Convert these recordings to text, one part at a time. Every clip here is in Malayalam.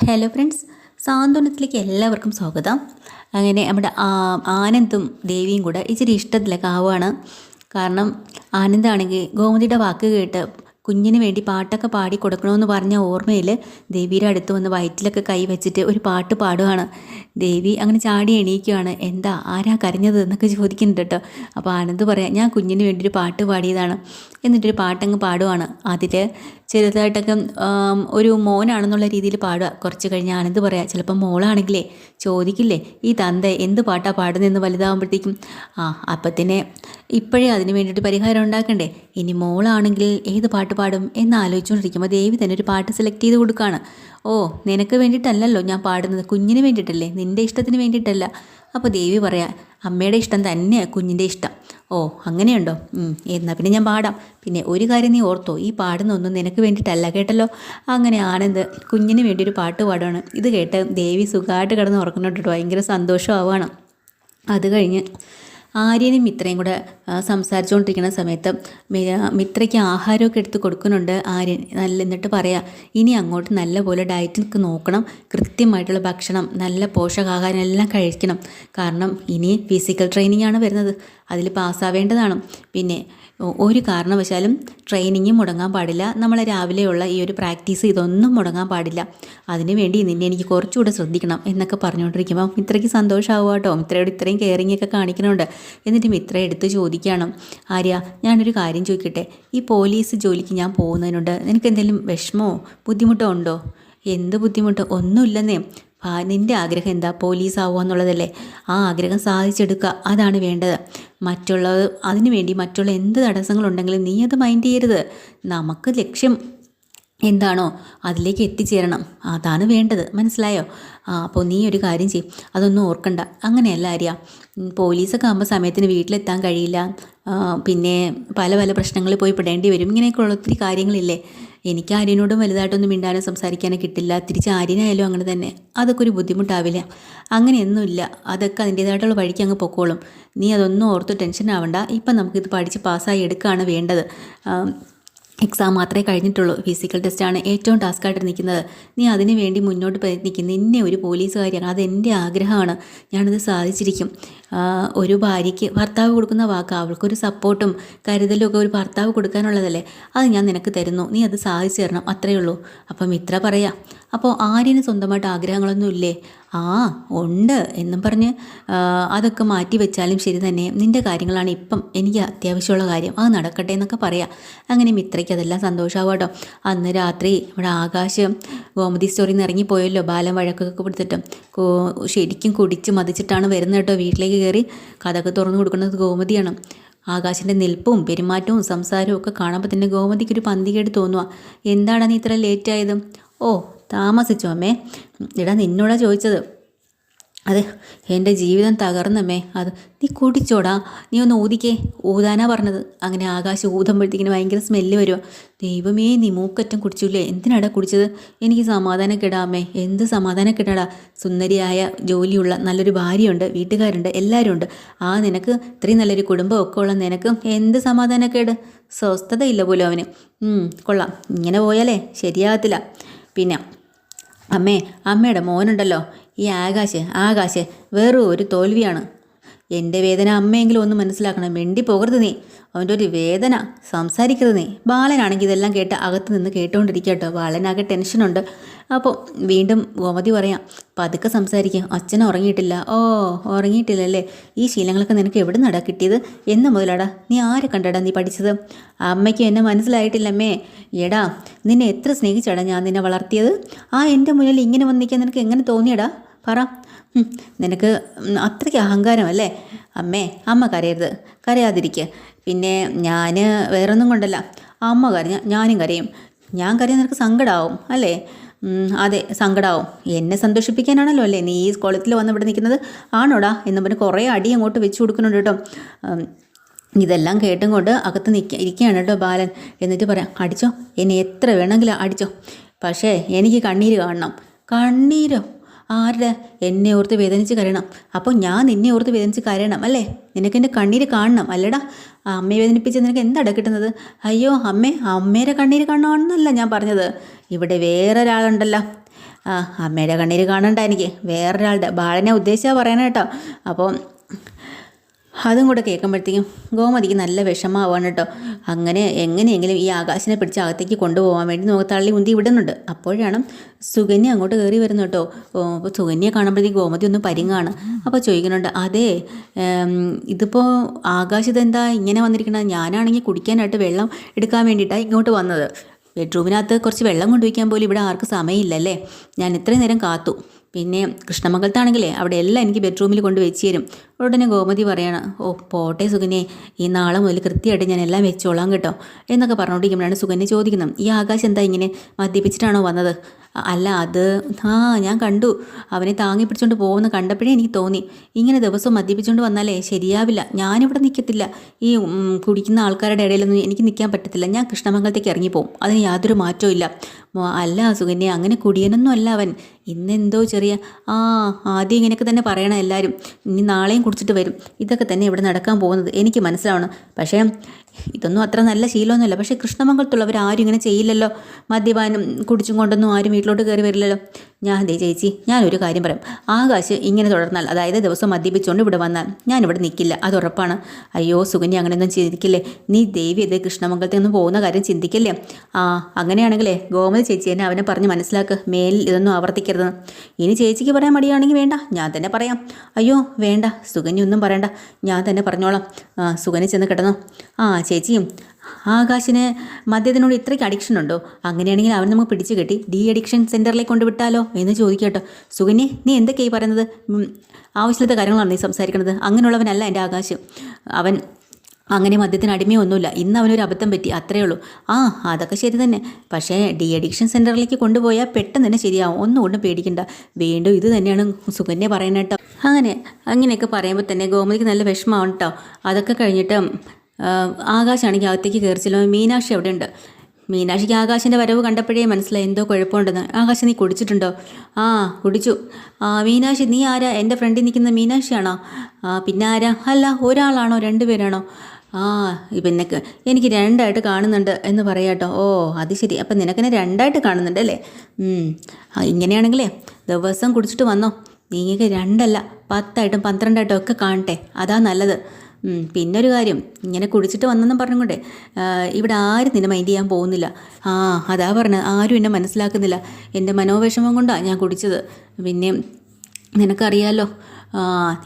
ഹലോ ഫ്രണ്ട്സ്, സാന്ത്വനത്തിലേക്ക് എല്ലാവർക്കും സ്വാഗതം. അങ്ങനെ നമ്മുടെ ആനന്ദും ദേവിയും കൂടെ ഇച്ചിരി ഇഷ്ടത്തിലൊക്കെ ആവുകയാണ്. കാരണം ആനന്ദാണെങ്കിൽ ഗോമതിയുടെ വാക്ക് കേട്ട് കുഞ്ഞിന് വേണ്ടി പാട്ടൊക്കെ പാടി കൊടുക്കണമെന്ന് പറഞ്ഞ ഓർമ്മയിൽ ദേവിയുടെ അടുത്ത് വന്ന് വയറ്റിലൊക്കെ കൈ വെച്ചിട്ട് ഒരു പാട്ട് പാടുകയാണ്. ദേവി അങ്ങനെ ചാടി എണീക്കുകയാണ്. എന്താ, ആരാ കരഞ്ഞത് എന്നൊക്കെ ചോദിക്കുന്നുണ്ട് കേട്ടോ. അപ്പോൾ ആനന്ദ് പറയാം, ഞാൻ കുഞ്ഞിന് വേണ്ടി ഒരു പാട്ട് പാടിയതാണ്. എന്നിട്ടൊരു പാട്ടങ്ങ് പാടുവാണ്. അതിൽ ചെറുതായിട്ടൊക്കെ ഒരു മോനാണെന്നുള്ള രീതിയിൽ പാടുക. കുറച്ച് കഴിഞ്ഞ് ആനന്ദ് പറയാം, ചിലപ്പോൾ മോളാണെങ്കിലേ ചോദിക്കില്ലേ ഈ തന്ത എന്ത് പാട്ടാ പാടുന്നതെന്ന് വലുതാകുമ്പോഴത്തേക്കും. അപ്പത്തിനെ ഇപ്പോഴേ അതിന് വേണ്ടിയിട്ട് പരിഹാരം ഉണ്ടാക്കണ്ടേ. ഇനി മോളാണെങ്കിൽ ഏത് പാട്ട് പാടും എന്ന് ആലോചിച്ചുകൊണ്ടിരിക്കുമ്പോൾ ദേവി തന്നെ ഒരു പാട്ട് സെലക്ട് ചെയ്ത് കൊടുക്കുകയാണ്. ഓ, നിനക്ക് വേണ്ടിയിട്ടല്ലല്ലോ ഞാൻ പാടുന്നത്, കുഞ്ഞിന് വേണ്ടിയിട്ടല്ലേ, നിൻ്റെ ഇഷ്ടത്തിന് വേണ്ടിയിട്ടല്ല. അപ്പോൾ ദേവി പറയാം, അമ്മയുടെ ഇഷ്ടം തന്നെയാണ് കുഞ്ഞിൻ്റെ ഇഷ്ടം. ഓ, അങ്ങനെയുണ്ടോ? എന്നാൽ പിന്നെ ഞാൻ പാടാം. പിന്നെ ഒരു കാര്യം നീ ഓർത്തോ, ഈ പാടുന്നൊന്നും നിനക്ക് വേണ്ടിയിട്ടല്ല കേട്ടല്ലോ. അങ്ങനെ ആനന്ദ് കുഞ്ഞിന് വേണ്ടി ഒരു പാട്ട് പാടുകയാണ്. ഇത് കേട്ട് ദേവി സുഖമായിട്ട് കിടന്ന് ഉറക്കുന്നുണ്ട് കേട്ടോ. ഭയങ്കര സന്തോഷമാവുകയാണ്. അത് കഴിഞ്ഞ് ആര്യനും മിത്രയും കൂടെ സംസാരിച്ചുകൊണ്ടിരിക്കുന്ന സമയത്ത് മിത്രയ്ക്ക് ആഹാരമൊക്കെ എടുത്ത് കൊടുക്കുന്നുണ്ട് ആര്യൻ. എന്നിട്ട് പറയാം, ഇനി അങ്ങോട്ട് നല്ലപോലെ ഡയറ്റിനൊക്കെ നോക്കണം, കൃത്യമായിട്ടുള്ള ഭക്ഷണം, നല്ല പോഷകാഹാരം എല്ലാം കഴിക്കണം. കാരണം ഇനി ഫിസിക്കൽ ട്രെയിനിങ് ആണ് വരുന്നത്, അതിൽ പാസ്സാവേണ്ടതാണ്. പിന്നെ ഒരു കാരണവശാലും ട്രെയിനിങ് മുടങ്ങാൻ പാടില്ല. നമ്മളെ രാവിലെയുള്ള ഈ ഒരു പ്രാക്ടീസ് ഇതൊന്നും മുടങ്ങാൻ പാടില്ല. അതിനു വേണ്ടി നിന്നെ എനിക്ക് കുറച്ചുകൂടെ ശ്രദ്ധിക്കണം എന്നൊക്കെ പറഞ്ഞുകൊണ്ടിരിക്കുമ്പോൾ മിത്രയ്ക്ക് സന്തോഷമാവുക കേട്ടോ. മിത്രയോട് ഇത്രയും കെയറിങ്ങൊക്കെ കാണിക്കുന്നുണ്ട്. എന്നിട്ട് മിത്ര എടുത്ത് ചോദിക്കുകയാണ്, ആര്യ, ഞാനൊരു കാര്യം ചോദിക്കട്ടെ, ഈ പോലീസ് ജോലിക്ക് ഞാൻ പോകുന്നതിനുണ്ട് നിനക്ക് എന്തെങ്കിലും വിഷമമോ ബുദ്ധിമുട്ടോ ഉണ്ടോ? എന്ത് ബുദ്ധിമുട്ട്? ഒന്നുമില്ലെന്നേ. നിൻ്റെ ആഗ്രഹം എന്താ? പോലീസ് ആവുക എന്നുള്ളതല്ലേ. ആ ആഗ്രഹം സാധിച്ചെടുക്കുക, അതാണ് വേണ്ടത്. അതിനു വേണ്ടി മറ്റുള്ള എന്ത് തടസ്സങ്ങളുണ്ടെങ്കിലും നീ അത് മൈൻഡ് ചെയ്യരുത്. നമുക്ക് ലക്ഷ്യം എന്താണോ അതിലേക്ക് എത്തിച്ചേരണം, അതാണ് വേണ്ടത്, മനസ്സിലായോ? അപ്പോൾ നീ ഒരു കാര്യം ചെയ്യും, അതൊന്നും ഓർക്കണ്ട. അങ്ങനെയല്ല ആര്യ, പോലീസൊക്കെ ആകുമ്പോൾ സമയത്തിന് വീട്ടിലെത്താൻ കഴിയില്ല, പിന്നെ പല പല പ്രശ്നങ്ങളിൽ പോയി പെടേണ്ടി വരും. ഇങ്ങനെയൊക്കെയുള്ള ഒത്തിരി കാര്യങ്ങളില്ലേ. എനിക്ക് ആര്യനോടും വലുതായിട്ടൊന്നും മിണ്ടാനോ സംസാരിക്കാനോ കിട്ടില്ല. തിരിച്ച് ആര്യനായാലും അങ്ങനെ തന്നെ. അതൊക്കെ ഒരു ബുദ്ധിമുട്ടാവില്ല. അങ്ങനെയൊന്നുമില്ല, അതൊക്കെ അതിൻ്റേതായിട്ടുള്ള വഴിക്ക് അങ്ങ് പൊക്കോളും. നീ അതൊന്നും ഓർത്ത് ടെൻഷൻ ആവണ്ട. ഇപ്പം നമുക്കിത് പഠിച്ച് പാസ്സായി എടുക്കുകയാണ് വേണ്ടത്. എക്സാം മാത്രമേ കഴിഞ്ഞിട്ടുള്ളൂ. ഫിസിക്കൽ ടെസ്റ്റാണ് ഏറ്റവും ടാസ്ക്കായിട്ട് നിൽക്കുന്നത്. നീ അതിനു വേണ്ടി മുന്നോട്ട് പ്രയത്നിക്കും. നിന്നെ ഒരു പോലീസുകാരിയാണ്, അതെൻ്റെ ആഗ്രഹമാണ്. ഞാനത് സാധിച്ചിരിക്കും. ഒരു ഭാര്യയ്ക്ക് ഭർത്താവ് കൊടുക്കുന്ന വാക്ക്, അവൾക്കൊരു സപ്പോർട്ടും കരുതലും ഒക്കെ ഒരു ഭർത്താവ് കൊടുക്കാനുള്ളതല്ലേ, അത് ഞാൻ നിനക്ക് തരുന്നു. നീ അത് സാധിച്ചു തരണം, അത്രയേ ഉള്ളൂ. അപ്പം മിത്ര പറയാം, അപ്പോൾ ആര്യന് സ്വന്തമായിട്ട് ആഗ്രഹങ്ങളൊന്നും ഇല്ലേ? ഉണ്ട് എന്നും പറഞ്ഞ് അതൊക്കെ മാറ്റി വെച്ചാലും ശരി തന്നെ, നിൻ്റെ കാര്യങ്ങളാണ് ഇപ്പം എനിക്ക് അത്യാവശ്യമുള്ള കാര്യം, അത് നടക്കട്ടെ എന്നൊക്കെ പറയാം. അങ്ങനെ മിത്രയ്ക്ക് അതെല്ലാം സന്തോഷമാവും കേട്ടോ. അന്ന് രാത്രി ഇവിടെ ആകാശ് ഗോമതി സ്റ്റോറിൽ നിന്ന് ഇറങ്ങിപ്പോയല്ലോ, ബാലം വഴക്കൊക്കെ കൊടുത്തിട്ട് ശരിക്കും കുടിച്ച് മതിച്ചിട്ടാണ് വരുന്നത് കേട്ടോ. വീട്ടിലേക്ക് കയറി കഥയൊക്കെ തുറന്നു കൊടുക്കുന്നത് ഗോമതിയാണ്. ആകാശിൻ്റെ നിൽപ്പും പെരുമാറ്റവും സംസാരവും ഒക്കെ കാണുമ്പോൾ തന്നെ ഗോമതിക്കൊരു പന്തികേട് തോന്നുക. എന്താണ് നീ ഇത്ര ലേറ്റായത്? ഓ, താമസിച്ചോ അമ്മേ? എടാ, നിന്നോടാ ചോദിച്ചത്. അതെ, എൻ്റെ ജീവിതം തകർന്നമ്മേ. അത് നീ കുടിച്ചോടാ, നീ ഒന്ന് ഊതിക്കേ. ഊതാനാ പറഞ്ഞത്. അങ്ങനെ ആകാശം ഊതുമ്പോഴത്തേക്കിന് ഭയങ്കര സ്മെല്ല് വരുമോ. ദൈവമേ, നീ മൂക്കറ്റം കുടിച്ചില്ലേ? എന്തിനാടാ കുടിച്ചത്? എനിക്ക് സമാധാനക്കേടാ അമ്മേ. എന്ത് സമാധാനക്കേടാടാ? സുന്ദരിയായ ജോലിയുള്ള നല്ലൊരു ഭാര്യയുണ്ട്, വീട്ടുകാരുണ്ട്, എല്ലാവരും ഉണ്ട്. നിനക്ക് ഇത്രയും നല്ലൊരു കുടുംബമൊക്കെ ഉള്ള നിനക്ക് എന്ത് സമാധാനക്കേട്? സ്വസ്ഥതയില്ല പോലും അവന്. കൊള്ളാം, ഇങ്ങനെ പോയാലേ ശരിയാകത്തില്ല. പിന്നെ അമ്മയുടെ മോനുണ്ടല്ലോ ഈ ആകാശ് വെറും ഒരു തോൽവിയാണ്. എൻ്റെ വേദന അമ്മയെങ്കിലും ഒന്ന് മനസ്സിലാക്കണം. മിണ്ടി പോകരുത് നീ. അവൻ്റെ ഒരു വേദന സംസാരിക്കരുത് നീ. ബാലനാണെങ്കിൽ ഇതെല്ലാം കേട്ട് അകത്ത് നിന്ന് കേട്ടുകൊണ്ടിരിക്കുക കേട്ടോ. ബാലനാകെ ടെൻഷനുണ്ട്. അപ്പോൾ വീണ്ടും ഗോമതി പറയാം, പതുക്കെ സംസാരിക്കുക. അച്ഛൻ ഉറങ്ങിയിട്ടില്ല. ഓ, ഉറങ്ങിയിട്ടില്ലല്ലേ? ഈ ശീലങ്ങളൊക്കെ നിനക്ക് എവിടെ നിന്നാടാ കിട്ടിയത്? എന്ന് മുതലാടാ നീ ആരെ കണ്ടടാ നീ പഠിച്ചത്? അമ്മയ്ക്ക് എന്നെ മനസ്സിലായിട്ടില്ലമ്മേ. എടാ, നിന്നെ എത്ര സ്നേഹിച്ചാടാ ഞാൻ നിന്നെ വളർത്തിയത്. എൻ്റെ മുന്നിൽ ഇങ്ങനെ വന്ന് നിൽക്കാൻ നിനക്ക് എങ്ങനെ തോന്നിയടാ? പറ. നിനക്ക് അത്രയ്ക്ക് അഹങ്കാരമല്ലേ? അമ്മ കരയരുത്, കരയാതിരിക്കുക. പിന്നെ ഞാൻ വേറൊന്നും കൊണ്ടല്ല. അമ്മ കരഞ്ഞ ഞാനും കരയും. ഞാൻ കരയാൻ നിനക്ക് സങ്കടമാവും അല്ലേ? അതെ, സങ്കടമാവും. എന്നെ സന്തോഷിപ്പിക്കാനാണല്ലോ അല്ലേ നീ ഈ കുളത്തിൽ വന്ന് ഇവിടെ നിൽക്കുന്നത്? ആണോടാ എന്ന് പറഞ്ഞ് കുറേ അടി അങ്ങോട്ട് വെച്ച് കൊടുക്കുന്നുണ്ട് കേട്ടോ. ഇതെല്ലാം കേട്ടും കൊണ്ട് അകത്ത് ഇരിക്കുകയാണ് കേട്ടോ ബാലൻ. എന്നിട്ട് പറയാം, അടിച്ചോ, എന്നെ എത്ര വേണമെങ്കിലും അടിച്ചോ, പക്ഷേ എനിക്ക് കണ്ണീര് കാണണം. കണ്ണീരോ? ആരുടെ? എന്നെ ഓർത്ത് വേദനിച്ച് കരയണം. അപ്പോൾ ഞാൻ നിന്നെ ഓർത്ത് വേദനിച്ച് കരയണം അല്ലേ? നിനക്കെൻ്റെ കണ്ണീര് കാണണം അല്ലേടാ? അമ്മയെ വേദനിപ്പിച്ച് നിനക്ക് എന്താടാ കിട്ടുന്നത്? അയ്യോ അമ്മേരെ കണ്ണീര് കാണണമെന്നല്ല ഞാൻ പറഞ്ഞത്. ഇവിടെ വേറൊരാളുണ്ടല്ലോ, ആ അമ്മയുടെ കണ്ണീര് കാണണ്ട എനിക്ക്, വേറൊരാളുടെ ബാലനെ ഉദ്ദേശിച്ചാൽ പറയാനേട്ടോ. അപ്പോൾ അതും കൂടെ കേൾക്കുമ്പോഴത്തേക്കും ഗോമതിക്ക് നല്ല വിഷമമാവാണ് കേട്ടോ. അങ്ങനെ എങ്ങനെയെങ്കിലും ഈ ആകാശിനെ പിടിച്ച് അകത്തേക്ക് കൊണ്ടുപോകാൻ വേണ്ടി തള്ളി ഉന്തി വിടുന്നുണ്ട്. അപ്പോഴാണ് സുകന്യ അങ്ങോട്ട് കയറി വരുന്നു കേട്ടോ. അപ്പോൾ സുകന്യ കാണുമ്പോഴത്തേക്ക് ഗോമതി ഒന്ന് പരിങ്ങാണ്. അപ്പോൾ ചോദിക്കുന്നുണ്ട്, അതെ ഇതിപ്പോൾ ആകാശിതെന്താ ഇങ്ങനെ വന്നിരിക്കണത്? ഞാനാണെങ്കിൽ കുടിക്കാനായിട്ട് വെള്ളം എടുക്കാൻ വേണ്ടിയിട്ടാണ് ഇങ്ങോട്ട് വന്നത്. ബെഡ്റൂമിനകത്ത് കുറച്ച് വെള്ളം കൊണ്ടുവയ്ക്കാൻ പോലും ഇവിടെ ആർക്കും സമയമില്ലല്ലേ. ഞാൻ ഇത്രയും നേരം കാത്തു. പിന്നെ കൃഷ്ണമംഗലത്താണെങ്കിലേ അവിടെ എല്ലാം എനിക്ക് ബെഡ്റൂമിൽ കൊണ്ട് വെച്ച് തരും. ഉടനെ ഗോമതി പറയണം, ഓ പോട്ടെ സുകന്യെ, ഈ നാളെ മുതൽ കൃത്യമായിട്ട് ഞാൻ എല്ലാം വെച്ചോളാം കേട്ടോ എന്നൊക്കെ പറഞ്ഞുകൊണ്ടിരിക്കുമ്പോഴാണ് സുകന്യ ചോദിക്കുന്നത്, ഈ ആകാശം എന്താ ഇങ്ങനെ മദ്യപിച്ചിട്ടാണോ വന്നത്? അല്ല അത് ഞാൻ കണ്ടു, അവനെ താങ്ങി പിടിച്ചുകൊണ്ട് പോകുന്ന കണ്ടപ്പോഴേ എനിക്ക് തോന്നി, ഇങ്ങനെ ദിവസം മദ്യപിച്ചുകൊണ്ട് വന്നാലേ ശരിയാവില്ല. ഞാനിവിടെ നിൽക്കത്തില്ല, ഈ കുടിക്കുന്ന ആൾക്കാരുടെ ഇടയിലൊന്നും എനിക്ക് നിൽക്കാൻ പറ്റത്തില്ല. ഞാൻ കൃഷ്ണമംഗലത്തേക്ക് ഇറങ്ങിപ്പോവും, അതിന് യാതൊരു മാറ്റവും ഇല്ല. അല്ല സുകന്യ, അങ്ങനെ കുടിയനൊന്നും അല്ല അവൻ. ഇന്നെന്തോ ചെറിയ ആദ്യം ഇങ്ങനെയൊക്കെ തന്നെ പറയണം എല്ലാവരും, ഇനി നാളെയും കുടിച്ചിട്ട് വരും. ഇതൊക്കെ തന്നെ ഇവിടെ നടക്കാൻ പോകുന്നത് എനിക്ക് മനസ്സിലാവണം. പക്ഷേ ഇതൊന്നും അത്ര നല്ല ശീലമൊന്നുമല്ല. പക്ഷേ കൃഷ്ണമംഗലത്തുള്ളവർ ആരും ഇങ്ങനെ ചെയ്യില്ലല്ലോ. മദ്യപാനം കുടിച്ചും കൊണ്ടൊന്നും ആരും വീട്ടിലോട്ട് കയറി വരില്ലല്ലോ. ചേച്ചി ഞാനൊരു കാര്യം പറയാം, ആകാശ് ഇങ്ങനെ തുടർന്നാൽ, അതായത് ദിവസം മദ്യപിച്ചുകൊണ്ട് ഇവിടെ വന്നാൽ ഞാനിവിടെ നിൽക്കില്ല, അത് ഉറപ്പാണ്. അയ്യോ സുകന്യ അങ്ങനെയൊന്നും ചിന്തിക്കില്ലേ, നീ ദേവി ഇത് കൃഷ്ണമംഗലത്തിൽ നിന്ന് പോകുന്ന കാര്യം ചിന്തിക്കില്ലേ? അങ്ങനെയാണെങ്കിലേ ഗോമതി ചേച്ചി എന്നെ അവനെ പറഞ്ഞ് മനസ്സിലാക്ക്, മേലിൽ ഇതൊന്നും ആവർത്തിക്കരുതെന്ന്. ഇനി ചേച്ചിക്ക് പറയാൻ മടിയാണെങ്കിൽ വേണ്ട, ഞാൻ തന്നെ പറയാം. അയ്യോ വേണ്ട സുകന്യ ഒന്നും പറയണ്ട, ഞാൻ തന്നെ പറഞ്ഞോളാം. സുകന്യ ചെന്ന് കിടന്നോ. ചേച്ചിയും ആകാശിന് മദ്യത്തിനോട് ഇത്രയ്ക്ക് അഡിക്ഷൻ ഉണ്ടോ? അങ്ങനെയാണെങ്കിൽ അവൻ നമുക്ക് പിടിച്ചു കെട്ടി ഡി അഡിക്ഷൻ സെൻറ്ററിലേക്ക് കൊണ്ടുവിട്ടാലോ എന്ന് ചോദിക്കട്ടോ. സുകന്യ നീ എന്തൊക്കെയായി പറയുന്നത്? ആവശ്യമില്ലാത്ത കാര്യങ്ങളാണ് നീ സംസാരിക്കുന്നത്. അങ്ങനെയുള്ളവനല്ല എൻ്റെ ആകാശ്. അവൻ അങ്ങനെ മദ്യത്തിന് അടിമയൊന്നുമില്ല. ഇന്ന് അവനൊരു അബദ്ധം പറ്റി, അത്രയേ ഉള്ളൂ. അതൊക്കെ ശരി തന്നെ. പക്ഷേ ഡി അഡിക്ഷൻ സെൻറ്ററിലേക്ക് കൊണ്ടുപോയാൽ പെട്ടെന്ന് തന്നെ ശരിയാവും, ഒന്നുകൊണ്ടും പേടിക്കണ്ട. വീണ്ടും ഇത് തന്നെയാണ് സുകന്യ പറയുന്നത് കേട്ടോ. അങ്ങനെയൊക്കെ പറയുമ്പോൾ തന്നെ ഗോമതിക്ക് നല്ല വിഷമമാണ് കേട്ടോ. അതൊക്കെ കഴിഞ്ഞിട്ട് ആകാശാണെങ്കിൽ അകത്തേക്ക് കയറിച്ചല്ലോ. മീനാക്ഷി അവിടെ ഉണ്ട്. മീനാക്ഷിക്ക് ആകാശിൻ്റെ വരവ് കണ്ടപ്പോഴേ മനസ്സിലായി എന്തോ കുഴപ്പമുണ്ടെന്ന്. ആകാശ് നീ കുടിച്ചിട്ടുണ്ടോ? കുടിച്ചു. മീനാക്ഷി നീ ആരാ? എൻ്റെ ഫ്രണ്ടിൽ നിൽക്കുന്ന മീനാക്ഷിയാണോ? പിന്നെ ആരാ? അല്ല ഒരാളാണോ രണ്ടുപേരാണോ? പിന്നെ എനിക്ക് രണ്ടായിട്ട് കാണുന്നുണ്ട് എന്ന് പറയാട്ടോ. അത് ശരി, അപ്പം നിനക്കെന്നെ രണ്ടായിട്ട് കാണുന്നുണ്ട് അല്ലേ? ഇങ്ങനെയാണെങ്കിലേ ദിവസം കുടിച്ചിട്ട് വന്നോ. നീക്ക് രണ്ടല്ല 10ആയിട്ടും 12ആയിട്ടും ഒക്കെ കാണട്ടെ, അതാ നല്ലത്. പിന്നൊരു കാര്യം, ഇങ്ങനെ കുടിച്ചിട്ട് വന്നെന്നും പറഞ്ഞുകൊണ്ടേ ഇവിടെ ആരും നിന്നെ മൈൻഡ് ചെയ്യാൻ പോകുന്നില്ല. അതാ പറഞ്ഞത്, ആരും എന്നെ മനസ്സിലാക്കുന്നില്ല. എൻ്റെ മനോവിഷമം കൊണ്ടാണ് ഞാൻ കുടിച്ചത്. പിന്നെ നിനക്കറിയാലോ,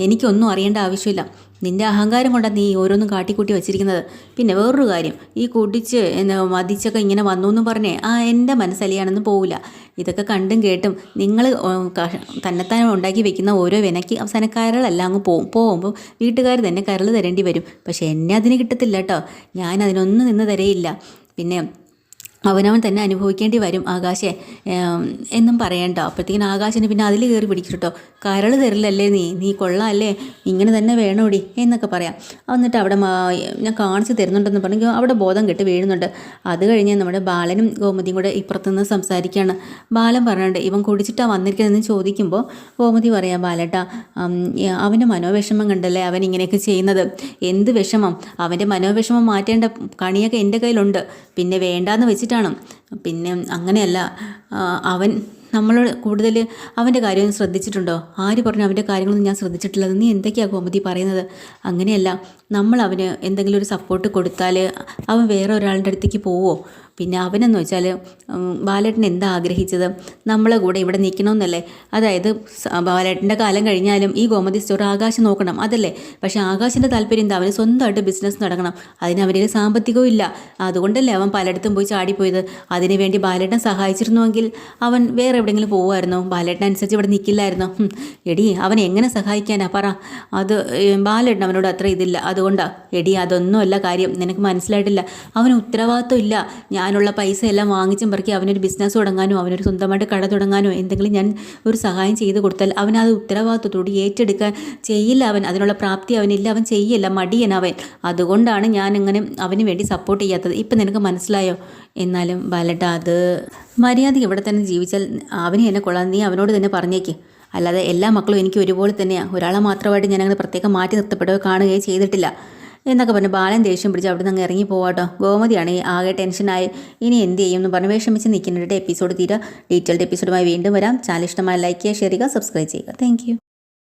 എനിക്കൊന്നും അറിയേണ്ട ആവശ്യമില്ല. നിൻ്റെ അഹങ്കാരം കൊണ്ടാണ് നീ ഓരോന്നും കാട്ടിക്കൂട്ടി വച്ചിരിക്കുന്നത്. പിന്നെ വേറൊരു കാര്യം, ഈ കുടിച്ച് മതിച്ചൊക്കെ ഇങ്ങനെ വന്നു എന്ന് പറഞ്ഞേ എൻ്റെ മനസ്സലിയാണെന്ന് പോവില്ല. ഇതൊക്കെ കണ്ടും കേട്ടും നിങ്ങൾ തന്നെത്താൻ ഉണ്ടാക്കി വെക്കുന്ന ഓരോ വിനയ്ക്ക് അവസാന കരളെല്ലാം അങ്ങ് പോകുമ്പോൾ വീട്ടുകാർ തന്നെ കരൾ തരേണ്ടി വരും. പക്ഷേ എന്നെ അതിന് കിട്ടത്തില്ല കേട്ടോ. ഞാൻ അതിനൊന്നും നിന്ന് തരയില്ല. പിന്നെ അവനവൻ തന്നെ അനുഭവിക്കേണ്ടി വരും ആകാശേ എന്നും പറയണ്ട. അപ്പോഴത്തേക്കിനും ആകാശിന് പിന്നെ അതിൽ കയറി പിടിക്കും കേട്ടോ. കരൾ തരില്ലല്ലേ നീ കൊള്ളാമല്ലേ, ഇങ്ങനെ തന്നെ വേണോടി എന്നൊക്കെ പറയാം. എന്നിട്ട് അവിടെ ഞാൻ കാണിച്ച് തരുന്നുണ്ടെന്ന് പറഞ്ഞെങ്കിൽ അവിടെ ബോധം കെട്ട് വീഴുന്നുണ്ട്. അത് കഴിഞ്ഞ് നമ്മുടെ ബാലനും ഗോമതിയും കൂടെ ഇപ്പുറത്തുനിന്ന് സംസാരിക്കുകയാണ്. ബാലൻ പറഞ്ഞിട്ടുണ്ട്, ഇവൻ കുടിച്ചിട്ടാണ് വന്നിരിക്കുന്നതെന്ന് ചോദിക്കുമ്പോൾ ഗോമതി പറയാം, ബാലേട്ടാ അവൻ്റെ മനോവിഷമം കണ്ടല്ലേ അവൻ ഇങ്ങനെയൊക്കെ ചെയ്യുന്നത്. എന്ത് വിഷമം, അവൻ്റെ മനോവിഷമം മാറ്റേണ്ട കണിയൊക്കെ എൻ്റെ കയ്യിലുണ്ട്. പിന്നെ വേണ്ടാന്ന് വെച്ചിട്ട് പിന്നെ അങ്ങനെയല്ല, അവൻ നമ്മൾ കൂടുതൽ അവൻ്റെ കാര്യമൊന്നും ശ്രദ്ധിച്ചിട്ടുണ്ടോ? ആര് പറഞ്ഞു അവൻ്റെ കാര്യങ്ങളൊന്നും ഞാൻ ശ്രദ്ധിച്ചിട്ടില്ല. നീ എന്തൊക്കെയാണ് ഗോമതി പറയുന്നത്? അങ്ങനെയല്ല, നമ്മൾ അവന് എന്തെങ്കിലും ഒരു സപ്പോർട്ട് കൊടുത്താൽ അവൻ വേറെ ഒരാളുടെ അടുത്തേക്ക് പോവോ? പിന്നെ അവനെന്ന് വെച്ചാൽ ബാലേട്ടൻ എന്താ ആഗ്രഹിച്ചത്? നമ്മളെ കൂടെ ഇവിടെ നിൽക്കണമെന്നല്ലേ? അതായത് ബാലേട്ടൻ്റെ കാലം കഴിഞ്ഞാലും ഈ ഗോമതി സ്റ്റോർ ആകാശം നോക്കണം, അതല്ലേ? പക്ഷേ ആകാശിൻ്റെ താല്പര്യം എന്താ? അവന് സ്വന്തമായിട്ട് ബിസിനസ് നടക്കണം. അതിന് അവൻ്റെ സാമ്പത്തികവും ഇല്ല. അതുകൊണ്ടല്ലേ അവൻ പലയിടത്തും പോയി ചാടിപ്പോയത്. അതിനുവേണ്ടി ബാലേട്ടൻ സഹായിച്ചിരുന്നുവെങ്കിൽ അവൻ വേറെ എവിടെയെങ്കിലും പോകുമായിരുന്നോ? ബാലേട്ടനനുസരിച്ച് ഇവിടെ നിൽക്കില്ലായിരുന്നോ? എടി അവൻ എങ്ങനെ സഹായിക്കാനാ പറ? അത് ബാലേട്ടൻ അവനോട് അത്ര ഇതില്ല, അതുകൊണ്ടാണ്. എടി അതൊന്നുമല്ല കാര്യം, നിനക്ക് മനസ്സിലായിട്ടില്ല. അവന് ഉത്തരവാദിത്വം ഇല്ല. ഞാനുള്ള പൈസ എല്ലാം വാങ്ങിച്ചും പറക്കി അവനൊരു ബിസിനസ് തുടങ്ങാനോ അവനൊരു സ്വന്തമായിട്ട് കട തുടങ്ങാനോ എന്തെങ്കിലും ഞാൻ ഒരു സഹായം ചെയ്ത് കൊടുത്താൽ അവനത് ഉത്തരവാദിത്വത്തോട് ഏറ്റെടുക്കാൻ ചെയ്യില്ല. അതിനുള്ള പ്രാപ്തി അവനില്ല, അവൻ ചെയ്യില്ല, മടിയൻ അവൻ. അതുകൊണ്ടാണ് ഞാൻ ഇങ്ങനെ അവന് വേണ്ടി സപ്പോർട്ട് ചെയ്യാത്തത്. ഇപ്പം നിനക്ക് മനസ്സിലായോ? എന്നാലും ബാലേട്ടാ, അത് മര്യാദയ്ക്ക് ഇവിടെ തന്നെ ജീവിച്ചാൽ അവനെ എന്നെ കൊള്ളാം, നീ അവനോട് തന്നെ പറഞ്ഞേക്ക്. അല്ലാതെ എല്ലാ മക്കളും എനിക്ക് ഒരുപോലെ തന്നെയാണ്. ഒരാളെ മാത്രമായിട്ട് ഞാനങ്ങനെ പ്രത്യേകം മാറ്റി നിർത്തപ്പെടുകയോ കാണുകയോ ചെയ്തിട്ടില്ല. എന്നൊക്കെ പറഞ്ഞ് ബാലൻ ദേഷ്യം പിടിച്ച് അവിടെ നിന്ന് ഇറങ്ങി പോവാട്ടോ. ഗോമതിയാണെങ്കിൽ ആകെ ടെൻഷനായി ഇനി എന്ത് ചെയ്യും എന്ന് പറഞ്ഞ് വിഷമിച്ച് നിൽക്കുന്നുണ്ട്. എപ്പിസോഡ് തീരെ ഡീറ്റെയിൽഡ് എപ്പിസോഡുമായി വീണ്ടും വരാം. ചാനൽ ഇഷ്ടമായി ലൈക്ക് ചെയ്യുക, ഷെയർ ചെയ്യുക, സബ്സ്ക്രൈബ് ചെയ്യുക. താങ്ക്